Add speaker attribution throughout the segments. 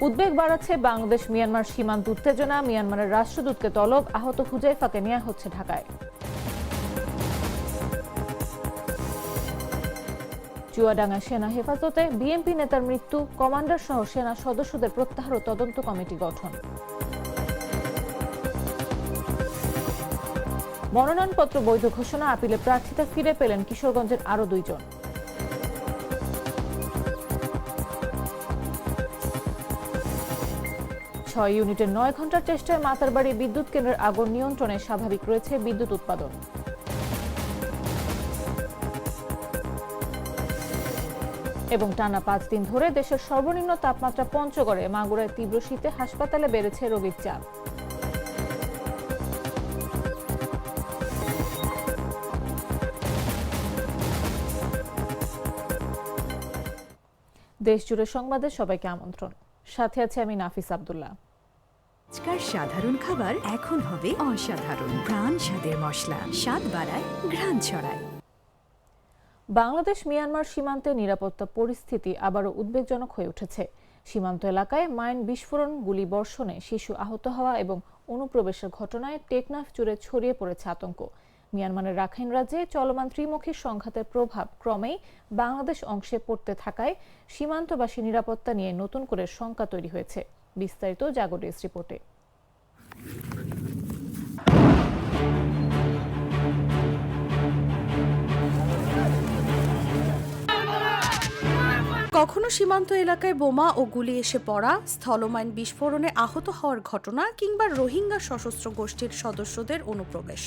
Speaker 1: উদ্বেগ বাড়াচ্ছে বাংলাদেশ মিয়ানমার সীমান্ত উত্তেজনা। মিয়ানমারের রাষ্ট্রদূতকে তলব, আহত হুজাইফাকে নেওয়া হচ্ছে ঢাকায়। চুয়াডাঙ্গা সেনা হেফাজতে বিএনপি নেতার মৃত্যু, কমান্ডার সহ সেনা সদস্যদের প্রত্যাহার ও তদন্ত কমিটি গঠন। মনোনয়নপত্র বৈধ ঘোষণা, আপিলে প্রার্থিতা ফিরে পেলেন কিশোরগঞ্জের আরো 2 জন। 6 ইউনিটের 9 ঘন্টার চেষ্টায় মাতারবাড়ি বিদ্যুৎ কেন্দ্রের আগুন নিয়ন্ত্রণে, স্বাভাবিক রয়েছে বিদ্যুৎ উৎপাদন। এবং টানা 5 দিন ধরে দেশের সর্বনিম্ন তাপমাত্রা পঞ্চগড়ে, মাগুরায় তীব্র শীতে হাসপাতালে বেড়েছে রোগীর চাপ। দেশজুড়ে সংবাদে সবাইকে আমন্ত্রণ। সাথে আছে আমি নাফিস আব্দুল্লাহ।
Speaker 2: আজকাল সাধারণ খাবার এখন হবে অসাধারণ। প্রাণ স্বাদের মশলা, স্বাদ বাড়ায়, ঘ্রাণ ছড়ায়।
Speaker 1: বাংলাদেশ মিয়ানমার সীমান্তে নিরাপত্তা পরিস্থিতি আবারও উদ্বেগজনক হয়ে উঠেছে। সীমান্ত এলাকায় মাইন বিস্ফোরণ, গুলি বর্ষণে শিশু আহত হওয়া এবং অনুপ্রবেশের ঘটনায় টেকনাফ জুড়ে ছড়িয়ে পড়েছে আতঙ্ক। মিয়ানমারের রাখাইন রাজ্যে চলমান ত্রিমুখী সংঘাতের প্রভাব ক্রমেই বাংলাদেশ অংশে পড়তে থাকায় সীমান্তবাসী নিরাপত্তা নিয়ে নতুন করে শঙ্কা তৈরি হয়েছে। বিস্তারিত জাগো ডেস্ক রিপোর্টে।
Speaker 3: কখনো সীমান্ত এলাকায় বোমা ও গুলি এসে পড়া, স্থলমাইন বিস্ফোরণে আহত হওয়ার ঘটনা, কিংবা রোহিঙ্গা সশস্ত্র গোষ্ঠীর সদস্যদের অনুপ্রবেশ।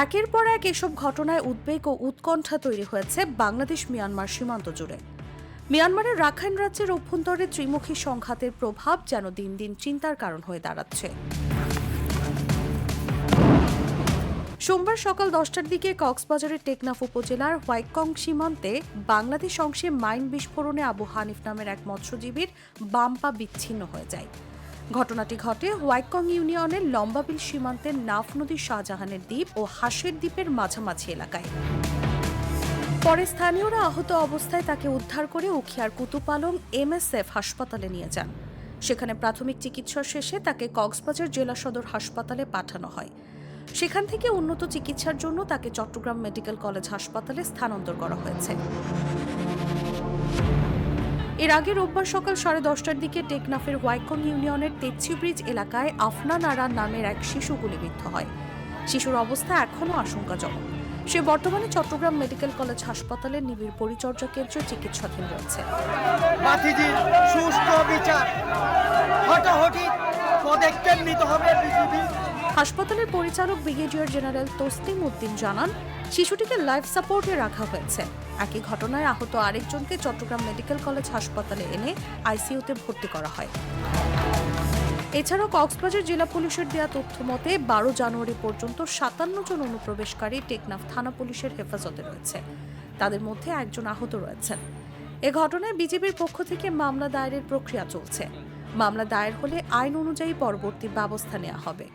Speaker 3: একের পর এক এসব ঘটনায় উদ্বেগ ও উৎকণ্ঠা তৈরি হয়েছে বাংলাদেশ মিয়ানমার সীমান্ত জুড়ে। মিয়ানমারের রাখাইন রাজ্যের অভ্যন্তরে ত্রিমুখী সংঘাতের প্রভাব যেন দিন দিন চিন্তার কারণ হয়ে দাঁড়াচ্ছে। সোমবার সকাল 10টার দিকে কক্সবাজারের টেকনাফ উপজেলার হোয়াইকং সীমান্তে বাংলাদেশ অংশে মাইন বিস্ফোরণে আবু হানিফ নামের এক মৎস্যজীবীর বাম পা বিচ্ছিন্ন হয়ে যায়। ঘটনাটি ঘটে হোয়াইকং ইউনিয়নের লম্বাবিল সীমান্তের নাফ নদীর শাহজাহানের দ্বীপ ও হাঁসের দ্বীপের মাঝামাঝি এলাকায়। পরে স্থানীয়রা আহত অবস্থায় তাকে উদ্ধার করে উখিয়ার কুতুপালং MSF হাসপাতালে নিয়ে যান। সেখানে প্রাথমিক চিকিৎসা শেষে তাকে কক্সবাজার জেলা সদর হাসপাতালে পাঠানো হয়। সেখান থেকে উন্নত চিকিৎসার জন্য তাকে চট্টগ্রাম মেডিকেল কলেজ হাসপাতালে স্থানান্তর করা হয়েছে। এর আগে রোববার সকাল 10:30টার দিকে টেকনাফের হোয়াইকং ইউনিয়নের তেচ্ছি ব্রিজ এলাকায় আফনান আরা নামের এক শিশু গুলিবিদ্ধ হয়। শিশুর অবস্থা এখনও আশঙ্কাজনক। সে বর্তমানে চট্টগ্রাম মেডিকেল কলেজ হাসপাতালে নিবিড় পরিচর্যা কেন্দ্রে চিকিৎসাধীন রয়েছে। হাসপাতালের পরিচালক ব্রিগেডিয়ার জেনারেল তসলিম উদ্দিন জানান, শিশুটিকে লাইফ সাপোর্টে রাখা হয়েছে। একই ঘটনায় আহত আরেকজনকে চট্টগ্রাম মেডিকেল কলেজ হাসপাতালে এনে আইসিইউতে ভর্তি করা হয়। এছাড়াও কক্সবাজার জেলা পুলিশের দেওয়া তথ্য মতে 12 জানুয়ারি পর্যন্ত 57 জন অনুপ্রবেশকারী টেকনাফ থানা পুলিশের হেফাজতে রয়েছে। তাদের মধ্যে একজন আহত রয়েছেন। এ ঘটনায় বিজিবির পক্ষ থেকে মামলা দায়েরের প্রক্রিয়া চলছে। মামলা দায়ের হলে আইন অনুযায়ী পরবর্তী ব্যবস্থা নেওয়া হবে।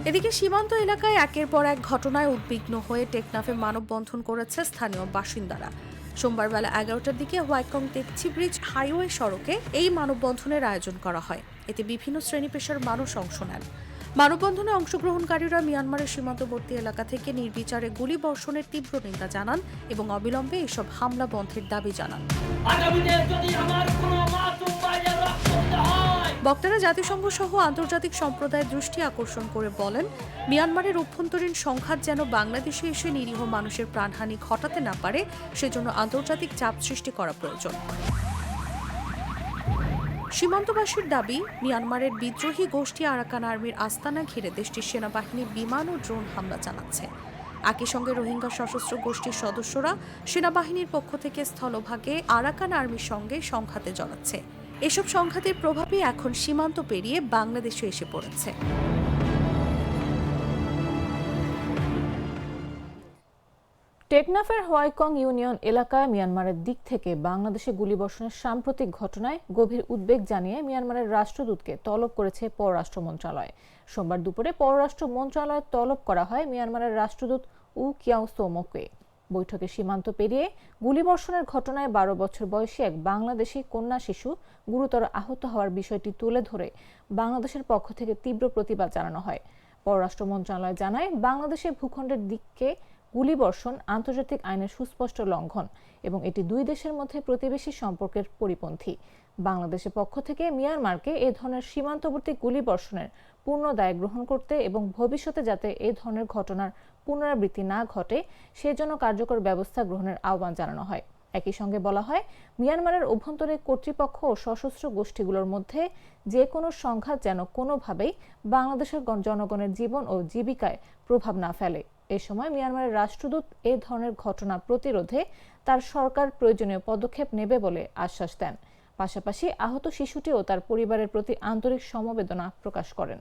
Speaker 3: এদিকে সীমান্ত এলাকায় একের পর এক ঘটনায় উদ্বিগ্ন হয়ে টেকনাফে মানববন্ধন করেছে স্থানীয় বাসিন্দারা। সোমবার বেলা 11টার দিকে হোয়াইকং তেচ্ছি ব্রিজ হাইওয়ে সড়কে এই মানববন্ধনের আয়োজন করা হয়। এতে বিভিন্ন শ্রেণী পেশার মানুষ অংশ নেন। মানববন্ধনে অংশগ্রহণকারীরা মিয়ানমারের সীমান্তবর্তী এলাকা থেকে নির্বিচারে গুলি বর্ষণের তীব্র নিন্দা জানান এবং অবিলম্বে এসব হামলা বন্ধের দাবি জানান। বক্তারা জাতিসংঘ সহ আন্তর্জাতিক সম্প্রদায়ের দৃষ্টি আকর্ষণ করে বলেন, মিয়ানমারের অভ্যন্তরীণ সংঘাত যেন বাংলাদেশে এসে নিরীহ মানুষের প্রাণহানি ঘটাতে না পারে, সেজন্য আন্তর্জাতিক চাপ সৃষ্টি করা প্রয়োজন। সীমান্তবাসীর দাবি, মিয়ানমারের বিদ্রোহী গোষ্ঠী আরাকান আর্মির আস্তানা ঘিরে দেশটির সেনাবাহিনী বিমান ও ড্রোন হামলা চালাচ্ছে। একই সঙ্গে রোহিঙ্গা সশস্ত্র গোষ্ঠীর সদস্যরা সেনাবাহিনীর পক্ষ থেকে স্থলভাগে আরাকান আর্মির সঙ্গে সংঘাতে জড়াচ্ছে। এসব সংঘাতের প্রভাবই এখন সীমান্ত পেরিয়ে বাংলাদেশে এসে পড়েছে।
Speaker 1: টেকনাফের হোয়াইকং ইউনিয়ন এলাকায় মিয়ানমারের দিক থেকে বাংলাদেশে গুলিবর্ষণের সাম্প্রতিক ঘটনায় গভীর উদ্বেগ জানিয়ে মিয়ানমারের রাষ্ট্রদূতকে তলব করেছে পররাষ্ট্র মন্ত্রণালয়। সোমবার দুপুরে পররাষ্ট্র মন্ত্রণালয়ে তলব করা হয় মিয়ানমারের রাষ্ট্রদূত উ কিয়াও সোমকে। বৈঠকে সীমান্ত পেরিয়ে গুলিবর্ষণের ঘটনায় ১২ বছর বয়সী এক বাংলাদেশি কন্যা শিশু গুরুতর আহত হওয়ার বিষয়টি তুলে ধরে বাংলাদেশের পক্ষ থেকে তীব্র প্রতিবাদ জানানো হয়। পররাষ্ট্র মন্ত্রণালয় জানায়, বাংলাদেশের ভূখণ্ডের দিকে গুলিবর্ষণ আন্তর্জাতিক আইনের সুস্পষ্ট লঙ্ঘন এবং এটি দুই দেশের মধ্যে প্রতিবেশী সম্পর্কের পরিপন্থী। বাংলাদেশের পক্ষ থেকে মিয়ানমারকে এ ধরনের সীমান্তবর্তী গুলিবর্ষণের পূর্ণ দায় গ্রহণ করতে এবং ভবিষ্যতে যাতে এ ধরনের ঘটনার পুনরাবৃত্তি না ঘটে সেজন্য কার্যকর ব্যবস্থা গ্রহণের আহ্বান জানানো হয়। একই সঙ্গে বলা হয়, মিয়ানমারের অভ্যন্তরীণ কর্তৃপক্ষ ও সশস্ত্র গোষ্ঠীগুলোর মধ্যে যে কোনো সংঘাত যেন কোনোভাবেই বাংলাদেশের জনগণের জীবন ও জীবিকায় প্রভাব না ফেলে। এ সময় মিয়ানমারের রাষ্ট্রদূত এ ধরনের ঘটনা প্রতিরোধে তার সরকার প্রয়োজনীয় পদক্ষেপ নেবে বলে আশ্বাস দেন। পাশাপাশি আহত শিশুটি ও তার পরিবারের প্রতি আন্তরিক সমবেদনা প্রকাশ করেন।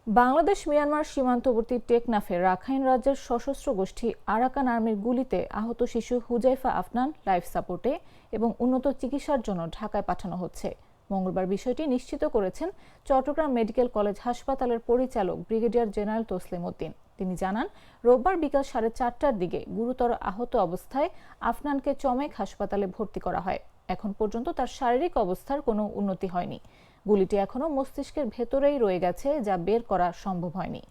Speaker 1: বাংলাদেশ মিয়ানমার সীমান্তবর্তী টেকনাফে রাখাইন রাজ্যের সশস্ত্র গোষ্ঠী আরাকান আর্মির গুলিতে আহত শিশু হুজাইফা আফনান লাইফ সাপোর্টে এবং উন্নত চিকিৎসার জন্য ঢাকায় পাঠানো হচ্ছে। মঙ্গলবার বিষয়টি নিশ্চিত করেছেন চট্টগ্রাম মেডিকেল কলেজ হাসপাতালের পরিচালক ব্রিগেডিয়ার জেনারেল তসলিম উদ্দিন। তিনি জানান, রোববার বিকাল 4:30টার দিকে গুরুতর আহত অবস্থায় আফনানকে চমেক হাসপাতালে ভর্তি করা হয়। এখন পর্যন্ত তার শারীরিক অবস্থার কোনো উন্নতি হয়নি। গুলিটি এখনও মস্তিষ্কের ভেতরেই রয়ে গেছে, যা বের করা সম্ভব হয়নি।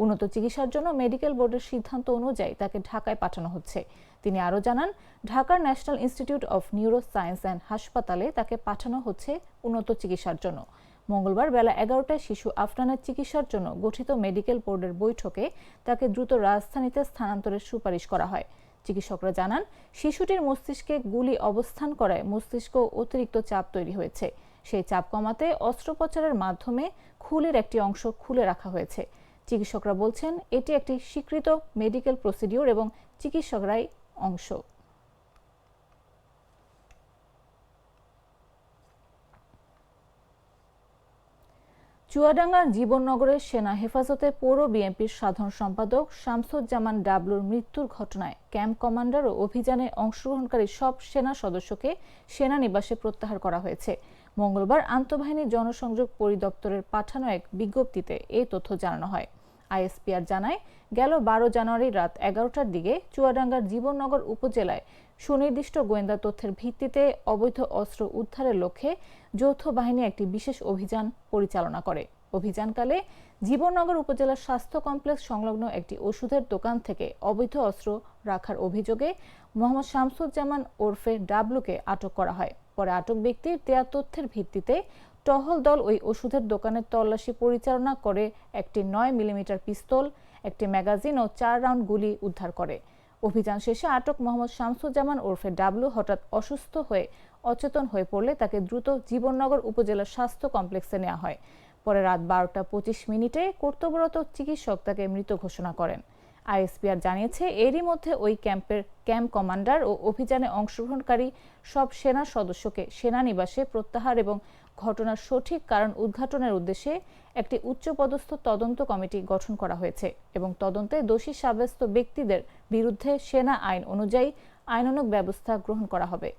Speaker 1: উন্নত চিকিৎসার জন্য মেডিকেল বোর্ডের সিদ্ধান্ত অনুযায়ী তাকে ঢাকায় পাঠানো হচ্ছে। তিনি আরও জানান, ঢাকার national institute of neuro science and হাসপাতালে তাকে পাঠানো হচ্ছে উন্নত চিকিৎসার জন্য। মঙ্গলবার বেলা 11টায় শিশু আফনানের চিকিৎসার জন্য গঠিত মেডিকেল বোর্ডের বৈঠকে তাকে দ্রুত রাজধানীতে স্থানান্তরের সুপারিশ করা হয়। চিকিৎসকরা জানান, শিশুটির মস্তিষ্কে গুলি অবস্থান করায় মস্তিষ্ক অতিরিক্ত চাপ তৈরি হয়েছে। সেই চাপ কমাতে অস্ত্রোপচারের মাধ্যমে খুলির একটি অংশ খুলে রাখা হয়েছে। চিকিৎসকরা বলছেন, এটি একটি স্বীকৃত মেডিকেল প্রসিডিউর এবং চিকিৎসকরাই অংশ। চুয়াডাঙ্গার জীবননগরের সেনা হেফাজতে পৌর বিএনপির সাধারণ সম্পাদক শামসুজ্জামান ডাবলুর মৃত্যুর ঘটনায় ক্যাম্প কমান্ডার ও অভিযানে অংশগ্রহণকারী সব সেনা সদস্যকে সেনানিবাসে প্রত্যাহার করা হয়েছে। মঙ্গলবার আন্তঃবাহিনী জনসংযোগ পরিদপ্তরের পাঠানো এক বিজ্ঞপ্তিতে এই তথ্য জানানো হয়। আইএসপিআর জানায়, গেল 12 জানুয়ারি রাত 11টার দিকে চুয়াডাঙ্গার জীবননগর উপজেলায় সুনির্দিষ্ট গোয়েন্দা তথ্যের ভিত্তিতে অবৈধ অস্ত্র উদ্ধারের লক্ষ্যে যৌথ বাহিনী একটি বিশেষ অভিযান পরিচালনা করে। অভিযানকালে জীবননগর উপজেলার স্বাস্থ্য কমপ্লেক্স সংলগ্ন একটি ওষুধের দোকান থেকে অবৈধ অস্ত্র রাখার অভিযোগে মোহাম্মদ শামসুজ্জামান ওরফে ডাবলুকে আটক করা হয়। পরে আটক ব্যক্তির দেয়া তথ্যের ভিত্তিতে টহল দল ওই ওষুধের দোকানের তল্লাশি পরিচালনা করে একটি 9 মিলিমিটার পিস্তল, একটি ম্যাগাজিন ও 4 রাউন্ড গুলি উদ্ধার করে। অভিযান শেষে আটক মোহাম্মদ শামসুজ্জামান ওরফে ডাবলু হঠাৎ অসুস্থ হয়ে অচেতন হয়ে পড়লে তাকে দ্রুত জীবননগর উপজেলার স্বাস্থ্য কমপ্লেক্সে নেওয়া হয়। পরে রাত 12টা 25 কর্তব্যরত চিকিৎসক তাকে মৃত ঘোষণা করেন। আইএসপিআর জানিয়েছে, এরই মধ্যে ওই ক্যাম্পের ক্যাম্প কমান্ডার ও অভিযানে অংশগ্রহণকারী সব সেনা সদস্যকে সেনানিবাসে প্রত্যাহার এবং ঘটনার সঠিক কারণ উদ্ঘাটনের উদ্দেশ্যে একটি উচ্চপদস্থ তদন্ত কমিটি গঠন করা হয়েছে এবং তদন্তে দোষী সাব্যস্ত ব্যক্তিদের বিরুদ্ধে সেনা আইন অনুযায়ী আইনানুগ ব্যবস্থা গ্রহণ করা হবে।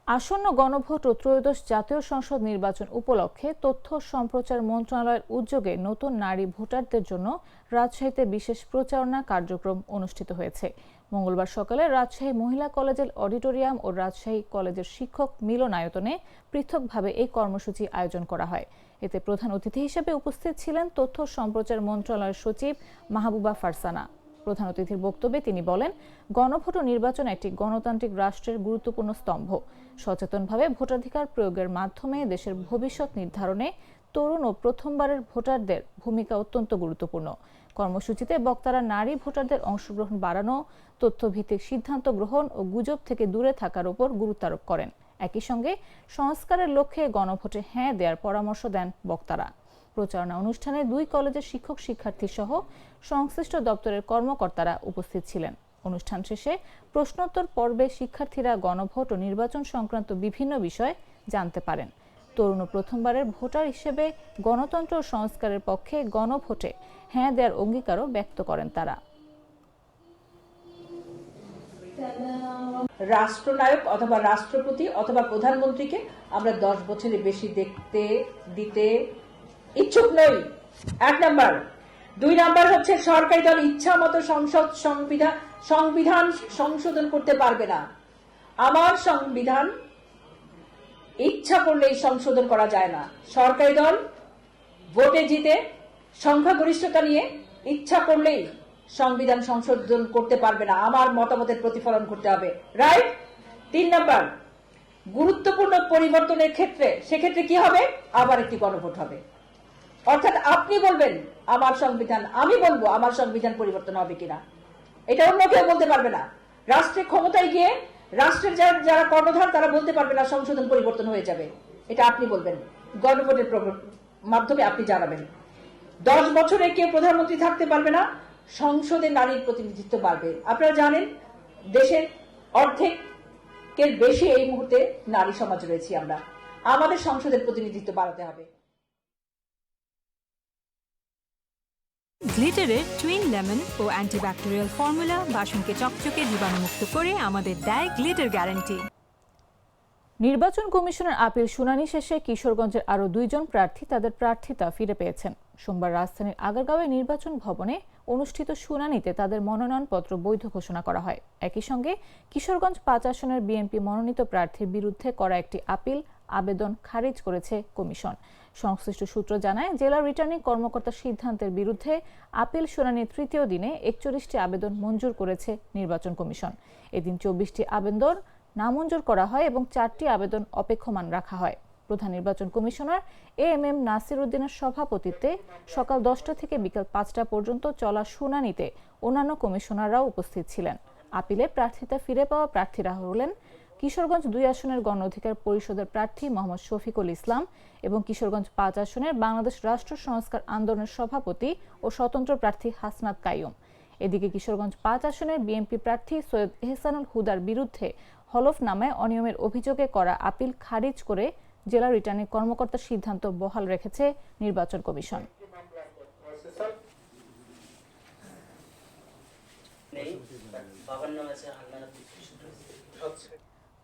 Speaker 1: আসন্ন গণভোট ও ত্রয়োদশ জাতীয় সংসদ নির্বাচন উপলক্ষে তথ্য সম্প্রচার মন্ত্রণালয়ের উদ্যোগে নতুন নারী ভোটারদের জন্য রাজশাহীতে বিশেষ প্রচারণা কার্যক্রম অনুষ্ঠিত হয়েছে। মঙ্গলবার সকালে রাজশাহী মহিলা কলেজের অডিটোরিয়াম ও রাজশাহী কলেজের শিক্ষক মিলনায়তনে পৃথকভাবে এই কর্মসূচি আয়োজন করা হয়। এতে প্রধান অতিথি হিসেবে উপস্থিত ছিলেন তথ্য সম্প্রচার মন্ত্রণালয়ের সচিব মাহবুবা ফারসানা। প্রধান অতিথির বক্তব্যে তিনি বলেন, গণভোট ও নির্বাচন একটি গণতান্ত্রিক রাষ্ট্রের গুরুত্বপূর্ণ স্তম্ভ। সচেতনভাবে ভোটাধিকার প্রয়োগের মাধ্যমে দেশের ভবিষ্যৎ নির্ধারণে তরুণ ও প্রথমবারের ভোটারদের ভূমিকা অত্যন্ত গুরুত্বপূর্ণ। কর্মসূচিতে বক্তারা নারী ভোটারদের অংশগ্রহণ বাড়ানো, তথ্যভিত্তিক সিদ্ধান্ত গ্রহণ ও গুজব থেকে দূরে থাকার উপর গুরুত্ব আরোপ করেন। একই সঙ্গে সংস্কারের লক্ষ্যে গণভোটে হ্যাঁ দেওয়ার পরামর্শ দেন বক্তারা। প্রচারণা অনুষ্ঠানে 2 কলেজের শিক্ষক শিক্ষার্থী সহ সংশ্লিষ্ট দপ্তরের কর্মকর্তারা উপস্থিত ছিলেন। অনুষ্ঠান শেষে প্রশ্নোত্তর পর্বে শিক্ষার্থীরা গণভোট ও নির্বাচন সংক্রান্ত বিভিন্ন বিষয় জানতে পারেন। তরুণ ও প্রথমবারের ভোটার হিসেবে গণতন্ত্র ও সংস্কারের পক্ষে গণভোটে হ্যাঁ দেওয়ার অঙ্গীকারও ব্যক্ত করেন তারা।
Speaker 4: রাষ্ট্রনায়ক অথবা রাষ্ট্রপতি অথবা প্রধানমন্ত্রীকে আমরা 10 বছরের বেশি দিতে ইচ্ছুক নই। 1 নাম্বার। 2 নাম্বার হচ্ছে সরকারি দল ইচ্ছা মতো সংবিধান সংশোধন করতে পারবে না। আমার সংবিধান ইচ্ছা করলেই সংশোধন করা যায় না। সরকারি দল ভোটে জিতে সংখ্যাগরিষ্ঠতা নিয়ে ইচ্ছা করলেই সংবিধান সংশোধন করতে পারবে না। আমার মতামতের প্রতিফলন করতে হবে, রাইট? 3 নাম্বার, গুরুত্বপূর্ণ পরিবর্তনের ক্ষেত্রে সেক্ষেত্রে কি হবে? আবার একটি গণভোট হবে। অর্থাৎ আপনি বলবেন আমার সংবিধান, আমি বলবো আমার সংবিধান পরিবর্তন হবে কিনা, এটা অন্য কেউ বলতে পারবে না। রাষ্ট্রের ক্ষমতায় গিয়ে রাষ্ট্রের যারা কর্ণধার তারা বলতে পারবে না সংশোধন পরিবর্তন হয়ে যাবে, এটা আপনি বলবেন, গণভোটের মাধ্যমে আপনি জানাবেন। 10 বছরে কেউ প্রধানমন্ত্রী থাকতে পারবে না, সংসদে নারীর প্রতিনিধিত্ব বাড়বে। আপনারা জানেন দেশের অর্ধেকের বেশি এই মুহূর্তে নারী সমাজ রয়েছি আমরা, আমাদের সংসদের প্রতিনিধিত্ব বাড়াতে হবে।
Speaker 5: গ্লিটারের টুইন লেমন ও অ্যান্টিব্যাকটেরিয়াল ফর্মুলা বাসনকে চকচকে জীবাণুমুক্ত করে আমাদের দেয় গ্লিটার গ্যারান্টি।
Speaker 1: নির্বাচন কমিশনের আপিল শুনানি শেষে কিশোরগঞ্জের আরও 2 জন প্রার্থী তাদের প্রার্থিতা ফিরে পেয়েছেন। সোমবার রাজধানীর আগারগাঁওয়ে নির্বাচন ভবনে অনুষ্ঠিত শুনানিতে তাদের মনোনয়নপত্র বৈধ ঘোষণা করা হয়। একই সঙ্গে কিশোরগঞ্জ 5 আসনের বিএনপি মনোনীত প্রার্থীর বিরুদ্ধে করা একটি আপিল আবেদন খারিজ করেছে কমিশন। সংশ্লিষ্ট সূত্র জানায়, জেলা রিটার্নিং কর্মকর্তার সিদ্ধান্তের বিরুদ্ধে আপিল শুনানির তৃতীয় দিনে 41টি আবেদন মঞ্জুর করেছে নির্বাচন কমিশন। এদিন 24টি আবেদন নামঞ্জুর করা হয় এবং 4টি আবেদন অপেক্ষমান রাখা হয়। প্রধান নির্বাচন কমিশনার এএমএম নাসির উদ্দিনের সভাপতিত্বে সকাল 10টা থেকে বিকেল 5টা পর্যন্ত চলা শুনানিতে অন্যান্য কমিশনাররাও উপস্থিত ছিলেন। আপিলে প্রার্থিতা ফিরে পাওয়া প্রার্থীরা হলেন কিশোরগঞ্জ 2 আসনের গণ অধিকার পরিষদের প্রার্থী মোহাম্মদ শফিকুল ইসলাম এবং কিশোরগঞ্জ 5 আসনের বাংলাদেশ রাষ্ট্র সংস্কার আন্দোলনের সভাপতি ও স্বতন্ত্র প্রার্থী হাসনাত কাইয়ুম। এদিকে কিশোরগঞ্জ 5 আসনের বিএনপি প্রার্থী সৈয়দ এহসানুল হুদার বিরুদ্ধে হলফনামায় অনিয়মের অভিযোগে করা আপিল খারিজ করে জেলা রিটার্নিং কর্মকর্তার সিদ্ধান্ত বহাল রেখেছে নির্বাচন কমিশন।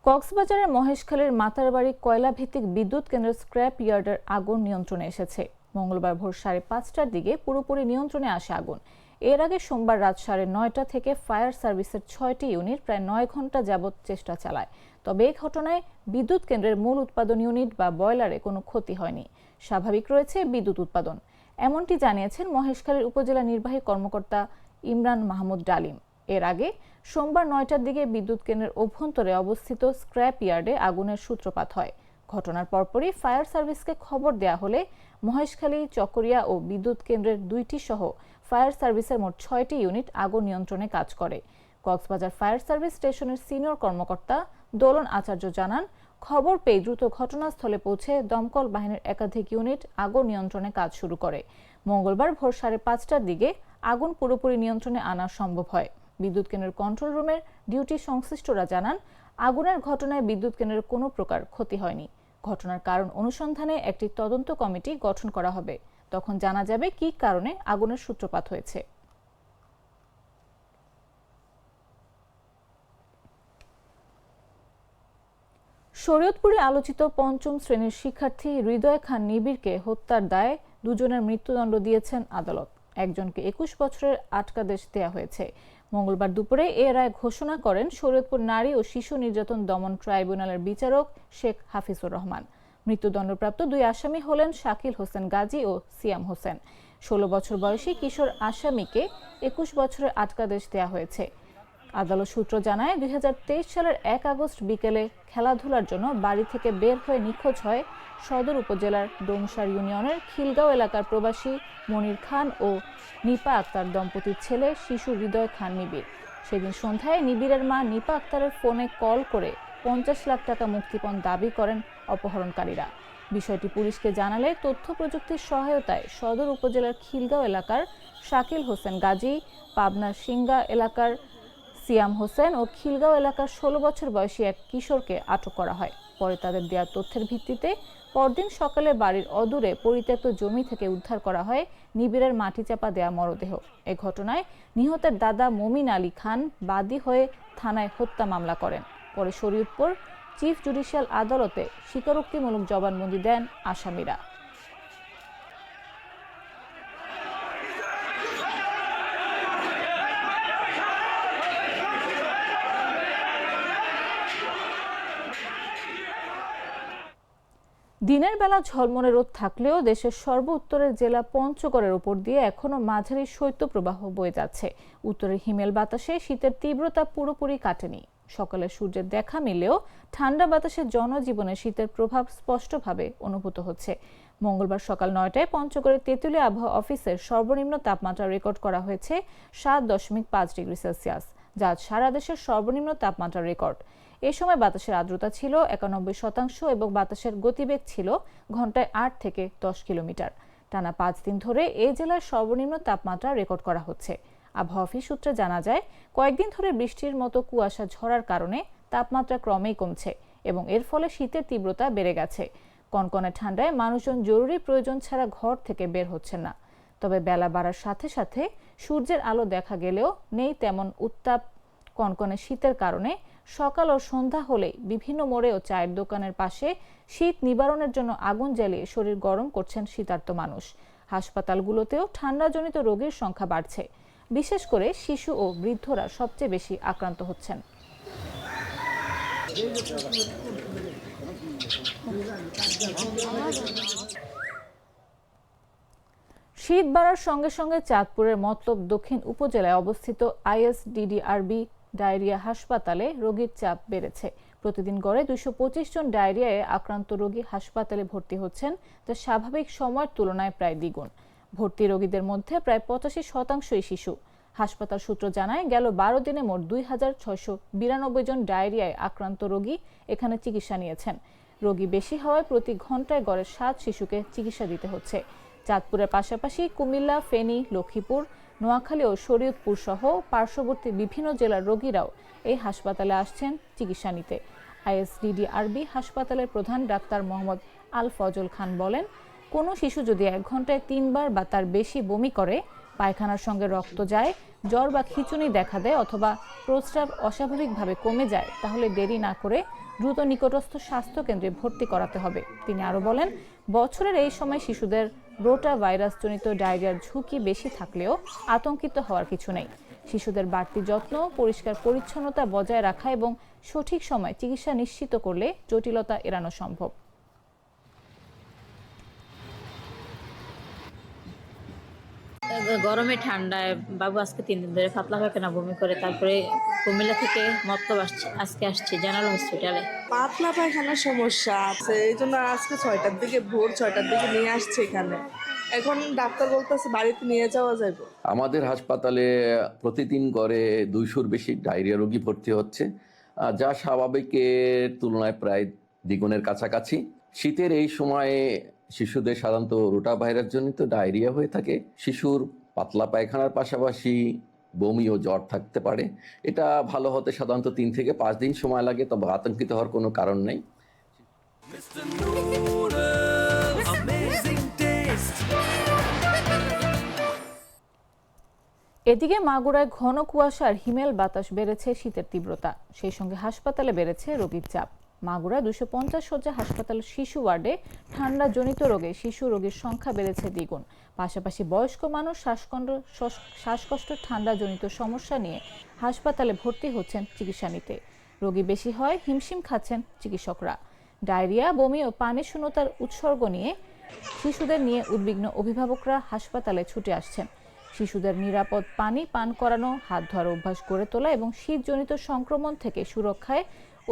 Speaker 1: কক্সবাজারের মহেশখালীর মাতারবাড়ি কয়লাভিত্তিক বিদ্যুৎ কেন্দ্রের স্ক্র্যাপ ইয়ার্ডের আগুন নিয়ন্ত্রণে এসেছে। মঙ্গলবার ভোর 5:30টার দিকে পুরোপুরি নিয়ন্ত্রণে আসে আগুন। এর আগে সোমবার রাত 9:30টা থেকে ফায়ার সার্ভিসের 6টি ইউনিট প্রায় 9 ঘন্টা যাবৎ চেষ্টা চালায়। তবে এই ঘটনায় বিদ্যুৎ কেন্দ্রের মূল উৎপাদন ইউনিট বা বয়লারে কোনো ক্ষতি হয়নি, স্বাভাবিক রয়েছে বিদ্যুৎ উৎপাদন, এমনটি জানিয়েছেন মহেশখালীর উপজেলা নির্বাহী কর্মকর্তা ইমরান মাহমুদ ডালিম। এর আগে সোমবার 9টার দিকে বিদ্যুৎ কেন্দ্রের অভ্যন্তরে অবস্থিত স্ক্র্যাপ ইয়ার্ডে আগুনের সূত্রপাত হয়। ঘটনার পরপরই ফায়ার সার্ভিসকে খবর দেয়া হলে মহেশখালী, চকরিয়া ও বিদ্যুৎ কেন্দ্রের 2টি সহ ফায়ার সার্ভিসের মোট 6টি ইউনিট আগুন নিয়ন্ত্রণে কাজ করে। কক্সবাজার ফায়ার সার্ভিস স্টেশনের সিনিয়র কর্মকর্তা দোলন আচার্য জানান, খবর পেয়ে দ্রুত ঘটনাস্থলে পৌঁছে দমকল বাহিনীর একাধিক ইউনিট আগুন নিয়ন্ত্রণে কাজ শুরু করে। মঙ্গলবার ভোর 5:30টার দিকে আগুন পুরোপুরি নিয়ন্ত্রণে আনা সম্ভব হয়। বিদ্যুৎ কেন্দ্রের কন্ট্রোল রুমের ডিউটি সংশ্লিষ্টরা জানান, আগুনের ঘটনায় বিদ্যুৎ কেন্দ্রের কোনো প্রকার ক্ষতি হয়নি। ঘটনার কারণ অনুসন্ধানে একটি তদন্ত কমিটি গঠন করা হবে, তখন জানা যাবে কী কারণে আগুনের সূত্রপাত হয়েছে। শরীয়তপুরে আলোচিত 5ম শ্রেণীর শিক্ষার্থী হৃদয় খান নিবিড়কে হত্যার দায়ে 2 জনের মৃত্যুদণ্ড দিয়েছেন আদালত। একজনকে 21 বছরের আটকাদেশ দেওয়া হয়েছে। মঙ্গলবার দুপুরে এ রায় ঘোষণা করেন শরীয়তপুর নারী ও শিশু নির্যাতন দমন ট্রাইব্যুনালের বিচারক শেখ হাফিজুর রহমান। মৃত্যুদণ্ডপ্রাপ্ত 2 আসামি হলেন শাকিল হোসেন গাজী ও সিয়াম হোসেন। 16 বছর বয়সী কিশোর আসামিকে 21 বছরের আটকাদেশ দেওয়া হয়েছে। আদালত সূত্র জানায়, 2023 সালের 1 আগস্ট বিকেলে খেলাধুলার জন্য বাড়ি থেকে বের হয়ে নিখোঁজ হয় সদর উপজেলার ডোমসার ইউনিয়নের খিলগাঁও এলাকার প্রবাসী মনির খান ও নিপা আক্তার দম্পতির ছেলে শিশু হৃদয় খান নিবিড়। সেদিন সন্ধ্যায় নিবিড়ের মা নিপা আক্তারের ফোনে কল করে 50 লাখ টাকা মুক্তিপণ দাবি করেন অপহরণকারীরা। বিষয়টি পুলিশকে জানালে তথ্য প্রযুক্তির সহায়তায় সদর উপজেলার খিলগাঁও এলাকার শাকিল হোসেন গাজী, পাবনার সিঙ্গা এলাকার সিয়াম হোসেন ও খিলগাঁও এলাকার 16 বছর বয়সী এক কিশোরকে আটক করা হয়। পরে তাদের দেওয়া তথ্যের ভিত্তিতে পরদিন সকালে বাড়ির অদূরে পরিত্যক্ত জমি থেকে উদ্ধার করা হয় নিবিড়ের মাটি চাপা দেয়া মরদেহ। এ ঘটনায় নিহতের দাদা মমিন আলী খান বাদী হয়ে থানায় হত্যা মামলা করেন। পরে শরীয়তপুর চিফ জুডিশিয়াল আদালতে স্বীকারোক্তিমূলক জবানবন্দি দেন আসামিরা। দিনের বেলা ঝলমলে রোদ থাকলেও দেশের সর্ব উত্তরের জেলা পঞ্চগড়ের উপর দিয়ে এখনো মাঝারি শৈত্যপ্রবাহ বয়ে যাচ্ছে। উত্তরের হিমেল বাতাসে শীতের তীব্রতা পুরোপুরি কাটেনি। সকালে সূর্যের দেখা মিললেও ঠান্ডা বাতাসে জনজীবনে শীতের প্রভাব স্পষ্টভাবে অনুভূত হচ্ছে। মঙ্গলবার সকাল 9টায় পঞ্চগড়ের তেঁতুলিয়া আবহাওয়া অফিসের সর্বনিম্ন তাপমাত্রা রেকর্ড করা হয়েছে 7.5 ডিগ্রি সেলসিয়াস, যা সারা দেশের সর্বনিম্ন তাপমাত্রা রেকর্ড। এ সময় বাতাসের আর্দ্রতা ছিল 91% এবং বাতাসের গতিবেগ ছিল ঘন্টায় 8 থেকে 10 কিলোমিটার। টানা 5 দিন ধরে এই জেলার সর্বনিম্ন তাপমাত্রা রেকর্ড করা হচ্ছে। আবহাওয়া অফিস সূত্রে জানা যায়, কয়েকদিন ধরে বৃষ্টির মতো কুয়াশা ঝরার কারণে তাপমাত্রা ক্রমেই কমছে এবং এর ফলে শীতের তীব্রতা বেড়ে গেছে। কনকনে ঠান্ডায় মানুষজন জরুরি প্রয়োজন ছাড়া ঘর থেকে বের হচ্ছেন না। তবে বেলা বাড়ার সাথে সাথে সূর্যের আলো দেখা গেলেও নেই তেমন উত্তাপ। কনকনে শীতের কারণে সকাল ও সন্ধ্যা হলে বিভিন্ন মোড়ে ও চায়ের দোকানের পাশে শীত নিবারণের জন্য আগুন জ্বালিয়ে শরীর গরম করছেন শীতার্ত মানুষ। হাসপাতালগুলোতেও ঠান্ডাজনিত রোগীর সংখ্যা বাড়ছে। বিশেষ করে শিশু ও বৃদ্ধরা সবচেয়ে বেশি আক্রান্ত হচ্ছেন। শীত বাড়ার সঙ্গে সঙ্গে চাঁদপুরের মতলব দক্ষিণ উপজেলায় অবস্থিত ISDDRB ডায়রিয়া হাসপাতালে রোগীর চাপ বেড়েছে। প্রতিদিন গড়ে 225 জন ডায়রিয়ায় আক্রান্ত রোগী হাসপাতালে ভর্তি হচ্ছেন, যা স্বাভাবিক সময়ের তুলনায় প্রায় দ্বিগুণ। ভর্তি রোগীদের মধ্যে প্রায় 85%ই শিশু। হাসপাতাল সূত্র জানায়, গেল 12 দিনে মোট 2692 জন ডায়রিয়ায় আক্রান্ত রোগী এখানে চিকিৎসা নিয়েছেন। রোগী বেশি হওয়ায় প্রতি ঘন্টায় গড়ে 7 শিশুকে চিকিৎসা দিতে হচ্ছে। চাঁদপুরের পাশাপাশি কুমিল্লা, ফেনী, লক্ষ্মীপুর, নোয়াখালী ও শরীয়তপুর সহ পার্শ্ববর্তী বিভিন্ন জেলার রোগীরাও এই হাসপাতালে আসছেন চিকিৎসা নিতে। ISDDRB হাসপাতালের প্রধান ডাক্তার মোহাম্মদ আল ফজল খান বলেন, কোনো শিশু যদি 1 ঘন্টায় 3 বার বা তার বেশি বমি করে, পায়খানার সঙ্গে রক্ত যায়, জ্বর বা খিঁচুনি দেখা দেয় অথবা প্রস্রাব অস্বাভাবিকভাবে কমে যায়, তাহলে দেরি না করে দ্রুত নিকটস্থ স্বাস্থ্য কেন্দ্রে ভর্তি করাতে হবে। তিনি আরও বলেন, বছরের এই সময় শিশুদের রোটা ভাইরাসজনিত ডায়রিয়ার ঝুঁকি বেশি থাকলেও আতঙ্কিত হওয়ার কিছু নেই। শিশুদের বাড়তি যত্ন, পরিষ্কার পরিচ্ছন্নতা বজায় রাখা এবং সঠিক সময় চিকিৎসা নিশ্চিত করলে জটিলতা এড়ানো সম্ভব।
Speaker 6: গরমে ঠান্ডায় বাবু আজকে 3 দিন ধরে পাতলা পায়খানা বমি করে, তারপরে কুমিল্লা থেকে মতলব আজকে আসছি জেনারেল হসপিটালে।
Speaker 7: পাতলা পায়খানার সমস্যা আছে, এই জন্য আজকে ভোর 6টার দিকে নিয়ে আসছে এখানে। এখন ডাক্তার বলতেছে বাড়িতে নিয়ে যাওয়া যাবে।
Speaker 8: আমাদের হাসপাতালে প্রতিদিন গড়ে 200-র বেশি ডায়রিয়া রোগী ভর্তি হচ্ছে, যা স্বাভাবিকের তুলনায় প্রায় দ্বিগুণের কাছাকাছি। শীতের এই সময়ে শিশুদের সাধারণত রোটা ভাইরাস জনিত ডায়রিয়া হয়ে থাকে। শিশুর পাতলা পায়খানার পাশাপাশি বমি ও জ্বর থাকতে পারে। এটা ভালো হতে সাধারণত 3 থেকে 5 দিন সময় লাগে, তবে আতঙ্কিত হওয়ার কোনো কারণ নেই।
Speaker 1: এদিকে মাগুরায় ঘন কুয়াশার হিমেল বাতাস বেড়েছে শীতের তীব্রতা, সেই সঙ্গে হাসপাতালে বেড়েছে রোগীর চাপ। মাগুরায় 250 শয্যা হাসপাতাল শিশু ওয়ার্ডে ঠান্ডা জনিত রোগে শিশু রোগীর সংখ্যা বেড়েছে দ্বিগুণ। পাশাপাশি বয়স্ক মানুষ শ্বাসকষ্ট ঠান্ডা জনিত সমস্যা নিয়ে হাসপাতালে ভর্তি হচ্ছেন চিকিৎসা নিতে। রোগী বেশি হয়, হিমশিম খাচ্ছেন চিকিৎসকরা। ডায়রিয়া, বমি ও পানি শূন্যতার উৎসর্গ নিয়ে শিশুদের নিয়ে উদ্বিগ্ন অভিভাবকরা হাসপাতালে ছুটে আসছেন। শিশুদের নিরাপদ পানি পান করানো, হাত ধোয়ার অভ্যাস গড়ে তোলা এবং শীতজনিত সংক্রমণ থেকে সুরক্ষায়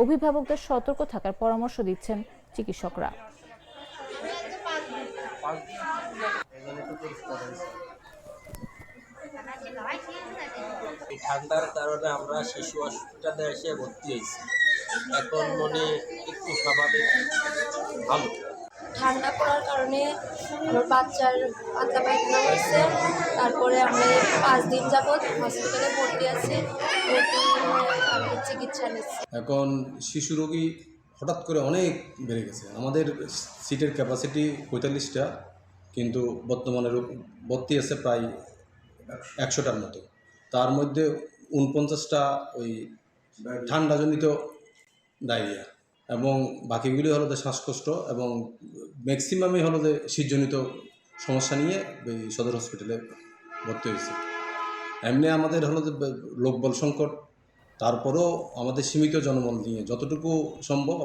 Speaker 1: অভিভাবকদের সতর্ক থাকার পরামর্শ দিচ্ছেন চিকিৎসকরা।
Speaker 9: ঠান্ডার কারণে আমরা শিশু হসপিটালে এসে ভর্তি হয়েছি। এখন মনে একটু স্বাভাবিক, ভালো।
Speaker 10: ঠান্ডা পড়ার কারণে আমার বাচ্চার পাতলা পায়খানা হয়েছে। তারপরে আমরা 5 দিন যাবৎ হসপিটালে ভর্তি আছি, আমি চিকিৎসা নিচ্ছি।
Speaker 11: এখন শিশু রোগী হঠাৎ করে অনেক বেড়ে গেছে। আমাদের সিটের ক্যাপাসিটি 45টা, কিন্তু বর্তমানে ভর্তি আছে প্রায় 100টার মতো। তার মধ্যে 49টা ওই ঠান্ডাজনিত ডায়রিয়া, এবং বাকিগুলি হলো যে শ্বাসকষ্ট, এবং ম্যাক্সিমামই হলো যে শীতজনিত সমস্যা নিয়ে এই সদর হসপিটালে ভর্তি হয়েছে। এমনি আমাদের হলো যে লোকবল সংকট, তারপরেও আমাদের সীমিত জনবল নিয়ে যতটুকু সম্ভব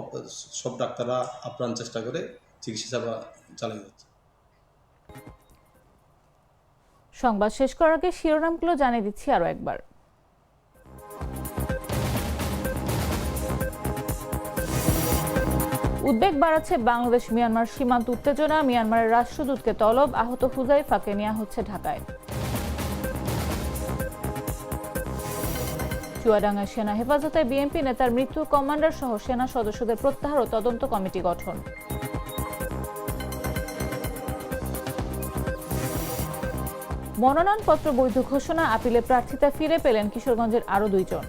Speaker 11: সব ডাক্তাররা আপ্রাণ চেষ্টা করে চিকিৎসা সেবা চালিয়ে যাচ্ছে।
Speaker 1: সংবাদ শেষ করার আগে শিরোনামগুলো জানিয়ে দিচ্ছি আরো একবার। উদ্বেগ বাড়াচ্ছে বাংলাদেশ মিয়ানমার সীমান্ত উত্তেজনা, মিয়ানমারের রাষ্ট্রদূতকে তলব, আহত হুজাইফাকে নেওয়া হচ্ছে ঢাকায়। চুয়াডাঙ্গায় সেনা হেফাজতে বিএনপি নেতার মৃত্যু, কমান্ডার সহ সেনা সদস্যদের প্রত্যাহার ও তদন্ত কমিটি গঠন। মনোনয়নপত্র বৈধ ঘোষণা, আপিলে প্রার্থিতা ফিরে পেলেন কিশোরগঞ্জের আরো 2 জন।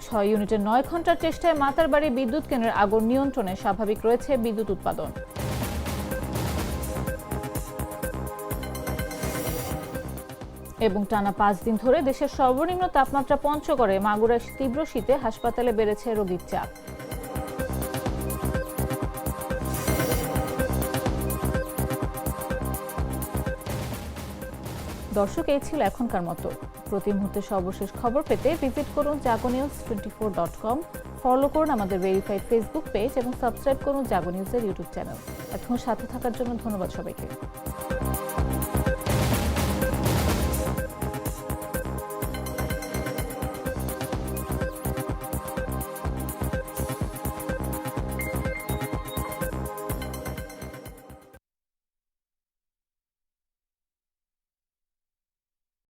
Speaker 1: ছয় ইউনিটের 9 ঘন্টার চেষ্টায় মাতারবাড়ি বিদ্যুৎ কেন্দ্রের আগুন নিয়ন্ত্রণে, স্বাভাবিক রয়েছে বিদ্যুৎ উৎপাদন। এবং টানা 5 দিন ধরে দেশের সর্বনিম্ন তাপমাত্রা পঞ্চগড়ে, মাগুরায় তীব্র শীতে হাসপাতালে বেড়েছে রোগীর চাপ। দর্শক, এই ছিল এখনকার মতো। প্রতি মুহূর্তে সর্বশেষ খবর পেতে ভিজিট করুন jagonews24.com, ফলো করুন আমাদের ভেরিফাইড ফেসবুক পেজ এবং সাবস্ক্রাইব করুন জাগো নিউজের ইউটিউব চ্যানেল। এখন সাথে থাকার জন্য ধন্যবাদ সবাইকে।